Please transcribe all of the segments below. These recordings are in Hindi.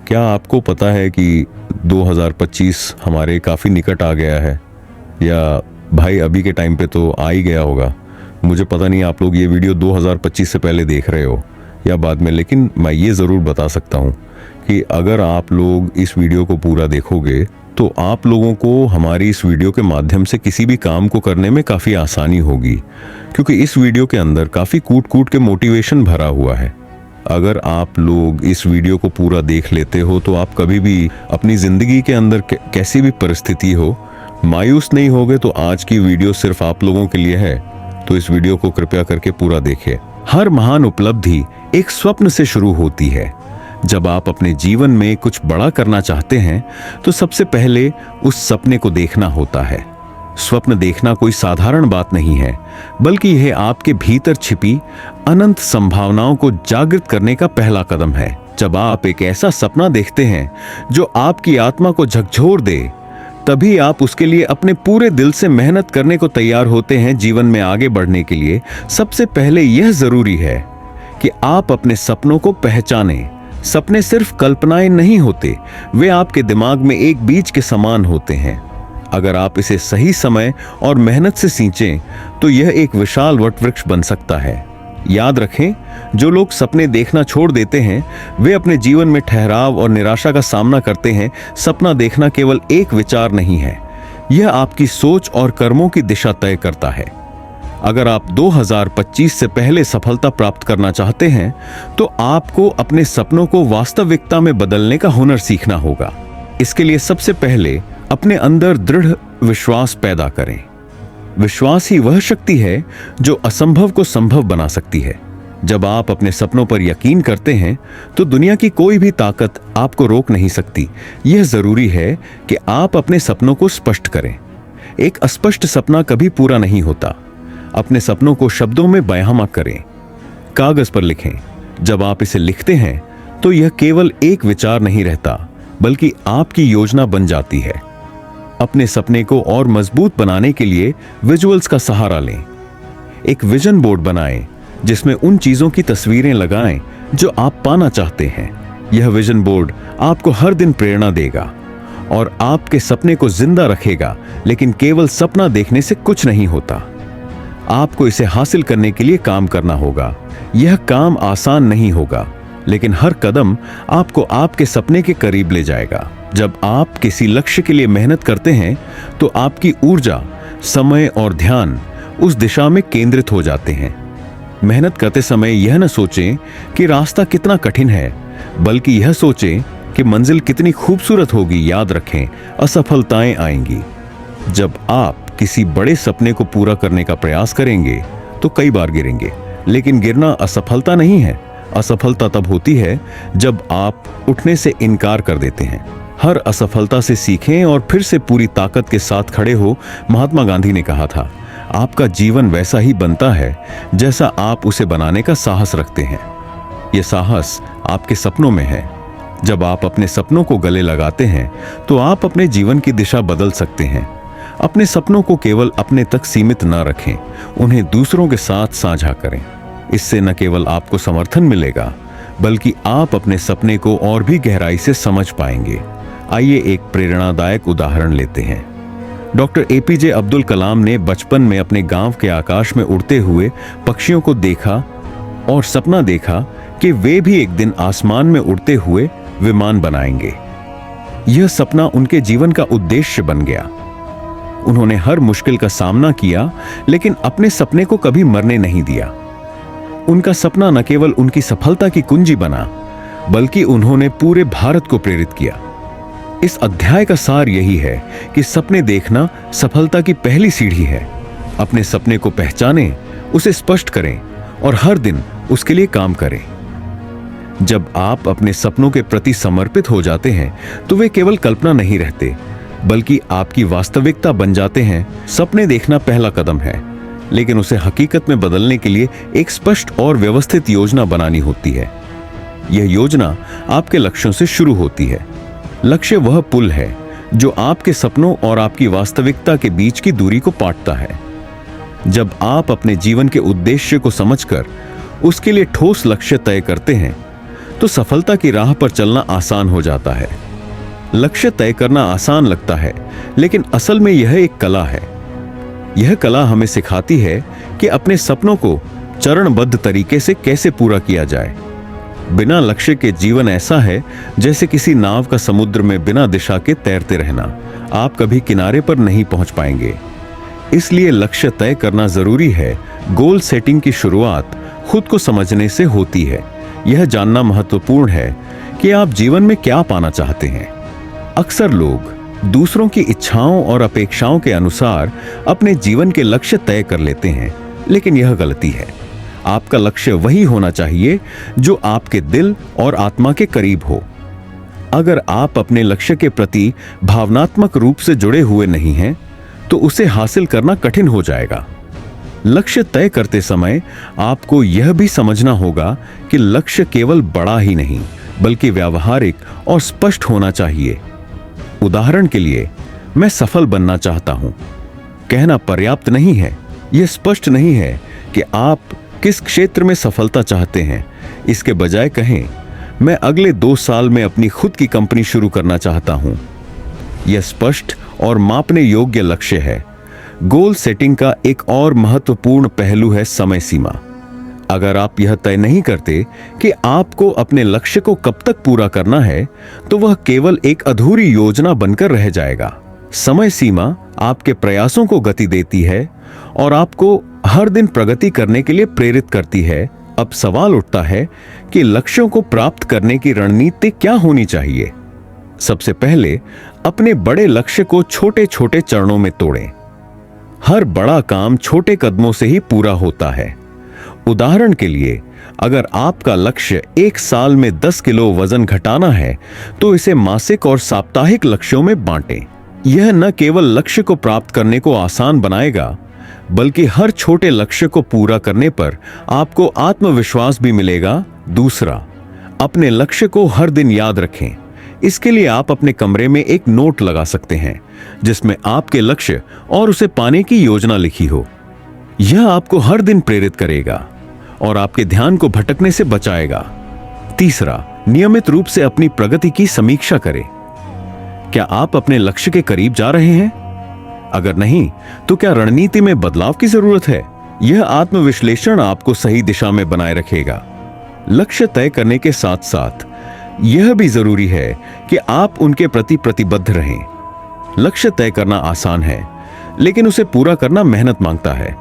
क्या आपको पता है कि 2025 हमारे काफ़ी निकट आ गया है? या भाई अभी के टाइम पे तो आ ही गया होगा। मुझे पता नहीं आप लोग ये वीडियो 2025 से पहले देख रहे हो या बाद में, लेकिन मैं ये ज़रूर बता सकता हूँ कि अगर आप लोग इस वीडियो को पूरा देखोगे तो आप लोगों को हमारी इस वीडियो के माध्यम से किसी भी काम को करने में काफ़ी आसानी होगी, क्योंकि इस वीडियो के अंदर काफ़ी कूट कूट के मोटिवेशन भरा हुआ है। अगर आप लोग इस वीडियो को पूरा देख लेते हो तो आप कभी भी अपनी ज़िंदगी के अंदर कैसी भी परिस्थिति हो, मायूस नहीं होगे। तो आज की वीडियो सिर्फ आप लोगों के लिए है, तो इस वीडियो को कृपया करके पूरा देखें। हर महान उपलब्धि एक स्वप्न से शुरू होती है। जब आप अपने जीवन में कुछ बड़ा करना चाहते हैं तो सबसे पहले उस सपने को देखना होता है। स्वप्न देखना कोई साधारण बात नहीं है, बल्कि यह आपके भीतर छिपी अनंत संभावनाओं को जागृत करने का पहला कदम है। जब आप एक ऐसा सपना देखते हैं जो आपकी आत्मा को झकझोर दे, तभी आप उसके लिए अपने पूरे दिल से मेहनत करने को तैयार होते हैं। जीवन में आगे बढ़ने के लिए सबसे पहले यह जरूरी है कि आप अपने सपनों को पहचानें। सपने सिर्फ कल्पनाएं नहीं होते, वे आपके दिमाग में एक बीज के समान होते हैं। अगर आप इसे सही समय और मेहनत से सींचें तो यह एक विशाल वटवृक्ष बन सकता है। याद रखें, जो लोग सपने देखना छोड़ देते हैं वे अपने जीवन में ठहराव और निराशा का सामना करते हैं। सपना देखना केवल एक विचार नहीं है, यह आपकी सोच और कर्मों की दिशा तय करता है। अगर आप 2025 से पहले सफलता प्राप्त करना चाहते हैं तो आपको अपने सपनों को वास्तविकता में बदलने का हुनर सीखना होगा। इसके लिए सबसे पहले अपने अंदर दृढ़ विश्वास पैदा करें। विश्वास ही वह शक्ति है जो असंभव को संभव बना सकती है। जब आप अपने सपनों पर यकीन करते हैं तो दुनिया की कोई भी ताकत आपको रोक नहीं सकती। यह जरूरी है कि आप अपने सपनों को स्पष्ट करें। एक अस्पष्ट सपना कभी पूरा नहीं होता। अपने सपनों को शब्दों में बयां मत करें, कागज पर लिखें। जब आप इसे लिखते हैं तो यह केवल एक विचार नहीं रहता, बल्कि आपकी योजना बन जाती है। अपने सपने को और मजबूत बनाने के लिए विजुअल्स का सहारा लें। एक विजन बोर्ड बनाएं जिसमें उन चीजों की तस्वीरें लगाएं जो आप पाना चाहते हैं। यह विजन बोर्ड आपको हर दिन प्रेरणा देगा और आपके सपने को जिंदा रखेगा। लेकिन केवल सपना देखने से कुछ नहीं होता, आपको इसे हासिल करने के लिए काम करना होगा। यह काम आसान नहीं होगा, लेकिन हर कदम आपको आपके सपने के करीब ले जाएगा। जब आप किसी लक्ष्य के लिए मेहनत करते हैं तो आपकी ऊर्जा, समय और ध्यान उस दिशा में केंद्रित हो जाते हैं। मेहनत करते समय यह न सोचें कि रास्ता कितना कठिन है, बल्कि यह सोचें कि मंजिल कितनी खूबसूरत होगी। याद रखें, असफलताएं आएंगी। जब आप किसी बड़े सपने को पूरा करने का प्रयास करेंगे तो कई बार गिरेंगे, लेकिन गिरना असफलता नहीं है। असफलता तब होती है जब आप उठने से इनकार कर देते हैं। हर असफलता से सीखें और फिर से पूरी ताकत के साथ खड़े हो। महात्मा गांधी ने कहा था, आपका जीवन वैसा ही बनता है जैसा आप उसे बनाने का साहस रखते हैं। यह साहस आपके सपनों में है। जब आप अपने सपनों को गले लगाते हैं तो आप अपने जीवन की दिशा बदल सकते हैं। अपने सपनों को केवल अपने तक सीमित न रखें, उन्हें दूसरों के साथ साझा करें। इससे न केवल आपको समर्थन मिलेगा, बल्कि आप अपने सपने को और भी गहराई से समझ पाएंगे। आइए एक प्रेरणादायक उदाहरण लेते हैं। डॉक्टर एपीजे अब्दुल कलाम ने बचपन में अपने गांव के आकाश में उड़ते हुए पक्षियों को देखा और सपना देखा कि वे भी एक दिन आसमान में उड़ते हुए विमान बनाएंगे। यह सपना उनके जीवन का उद्देश्य बन गया। उन्होंने हर मुश्किल का सामना किया, लेकिन अपने सपने को कभी मरने नहीं दिया। उनका सपना न केवल उनकी सफलता की कुंजी बना, बल्कि उन्होंने पूरे भारत को प्रेरित किया। इस अध्याय का सार यही है कि सपने देखना सफलता की पहली सीढ़ी है। अपने सपने को पहचानें, उसे स्पष्ट करें और हर दिन उसके लिए काम करें। जब आप अपने सपनों के प्रति समर्पित हो जाते हैं तो वे केवल कल्पना नहीं रहते, बल्कि आपकी वास्तविकता बन जाते हैं। सपने देखना पहला कदम है, लेकिन उसे हकीकत में बदलने के लिए एक स्पष्ट और व्यवस्थित योजना बनानी होती है। यह योजना आपके लक्ष्यों से शुरू होती है। लक्ष्य वह पुल है जो आपके सपनों और आपकी वास्तविकता के बीच की दूरी को पाटता है। जब आप अपने जीवन के उद्देश्य को समझकर उसके लिए ठोस लक्ष्य तय करते हैं तो सफलता की राह पर चलना आसान हो जाता है। लक्ष्य तय करना आसान लगता है, लेकिन असल में यह एक कला है। यह कला हमें सिखाती है कि अपने सपनों को चरणबद्ध तरीके से कैसे पूरा किया जाए। बिना लक्ष्य के जीवन ऐसा है जैसे किसी नाव का समुद्र में बिना दिशा के तैरते रहना। आप कभी किनारे पर नहीं पहुंच पाएंगे। इसलिए लक्ष्य तय करना जरूरी है। गोल सेटिंग की शुरुआत खुद को समझने से होती है। यह जानना महत्वपूर्ण है कि आप जीवन में क्या पाना चाहते हैं। अक्सर लोग दूसरों की इच्छाओं और अपेक्षाओं के अनुसार अपने जीवन के लक्ष्य तय कर लेते हैं, लेकिन यह गलती है। आपका लक्ष्य वही होना चाहिए जो आपके दिल और आत्मा के करीब हो। अगर आप अपने लक्ष्य के प्रति भावनात्मक रूप से जुड़े हुए नहीं हैं, तो उसे हासिल करना कठिन हो जाएगा। लक्ष्य तय करते समय आपको यह भी समझना होगा कि लक्ष्य केवल बड़ा ही नहीं, बल्कि व्यावहारिक और स्पष्ट होना चाहिए। उदाहरण के लिए, मैं सफल बनना चाहता हूं कहना पर्याप्त नहीं है। यह स्पष्ट नहीं है कि आप किस क्षेत्र में सफलता चाहते हैं। इसके बजाय कहें, मैं अगले 2 साल में अपनी खुद की कंपनी शुरू करना चाहता हूं। यह स्पष्ट और मापने योग्य लक्ष्य है। गोल सेटिंग का एक और महत्वपूर्ण पहलू है समय सीमा। अगर आप यह तय नहीं करते कि आपको अपने लक्ष्य को कब तक पूरा करना है, तो वह केवल एक अधूरी योजना बनकर रह जाएगा। समय सीमा आपके प्रयासों को गति देती है और आपको हर दिन प्रगति करने के लिए प्रेरित करती है। अब सवाल उठता है कि लक्ष्यों को प्राप्त करने की रणनीति क्या होनी चाहिए। सबसे पहले अपने बड़े लक्ष्य को छोटे छोटे चरणों में तोड़ें। हर बड़ा काम छोटे कदमों से ही पूरा होता है। उदाहरण के लिए, अगर आपका लक्ष्य 1 साल में 10 किलो वजन घटाना है, तो इसे मासिक और साप्ताहिक लक्ष्यों में बांटें। यह न केवल लक्ष्य को प्राप्त करने को आसान बनाएगा, बल्कि हर छोटे लक्ष्य को पूरा करने पर आपको आत्मविश्वास भी मिलेगा। दूसरा, अपने लक्ष्य को हर दिन याद रखें। इसके लिए आप अपने कमरे में एक नोट लगा सकते हैं जिसमें आपके लक्ष्य और उसे पाने की योजना लिखी हो। यह आपको हर दिन प्रेरित करेगा और आपके ध्यान को भटकने से बचाएगा। तीसरा, नियमित रूप से अपनी प्रगति की समीक्षा करें। क्या आप अपने लक्ष्य के करीब जा रहे हैं? अगर नहीं, तो क्या रणनीति में बदलाव की जरूरत है? यह आत्मविश्लेषण आपको सही दिशा में बनाए रखेगा। लक्ष्य तय करने के साथ साथ यह भी जरूरी है कि आप उनके प्रति प्रतिबद्ध रहें। लक्ष्य तय करना आसान है, लेकिन उसे पूरा करना मेहनत मांगता है।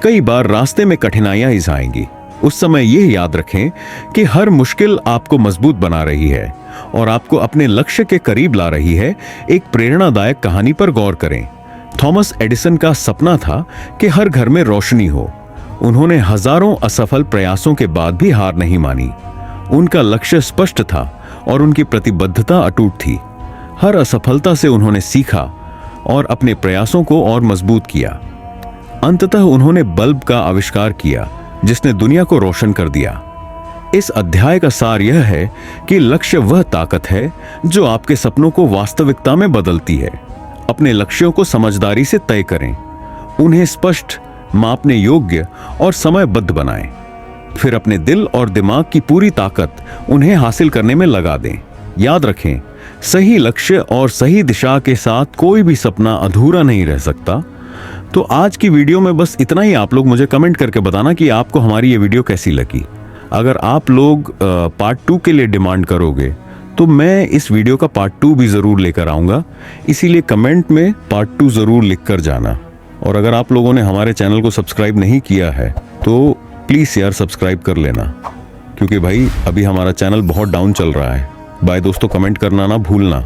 कई बार रास्ते में कठिनाइयां ही आएंगी। उस समय यह याद रखें कि हर मुश्किल आपको मजबूत बना रही है और आपको अपने लक्ष्य के करीब ला रही है। एक प्रेरणादायक कहानी पर गौर करें। थॉमस एडिसन का सपना था कि हर घर में रोशनी हो। उन्होंने हजारों असफल प्रयासों के बाद भी हार नहीं मानी। उनका लक्ष्य स्पष्ट था और उनकी प्रतिबद्धता अटूट थी। हर असफलता से उन्होंने सीखा और अपने प्रयासों को और मजबूत किया। अंततः उन्होंने बल्ब का आविष्कार किया जिसने दुनिया को रोशन कर दिया। इस अध्याय का सार यह है कि लक्ष्य वह ताकत है जो आपके सपनों को वास्तविकता में बदलती है। अपने लक्ष्यों को समझदारी से तय करें, उन्हें स्पष्ट, मापने योग्य और समयबद्ध बनाएं। फिर अपने दिल और दिमाग की पूरी ताकत उन्हें हासिल करने में लगा दें। याद रखें, सही लक्ष्य और सही दिशा के साथ कोई भी सपना अधूरा नहीं रह सकता। तो आज की वीडियो में बस इतना ही। आप लोग मुझे कमेंट करके बताना कि आपको हमारी ये वीडियो कैसी लगी। अगर आप लोग पार्ट 2 के लिए डिमांड करोगे तो मैं इस वीडियो का पार्ट 2 भी ज़रूर लेकर आऊँगा। इसीलिए कमेंट में पार्ट 2 ज़रूर लिख कर जाना। और अगर आप लोगों ने हमारे चैनल को सब्सक्राइब नहीं किया है तो प्लीज़ यार सब्सक्राइब कर लेना, क्योंकि भाई अभी हमारा चैनल बहुत डाउन चल रहा है। बाय दोस्तों, कमेंट करना ना भूलना।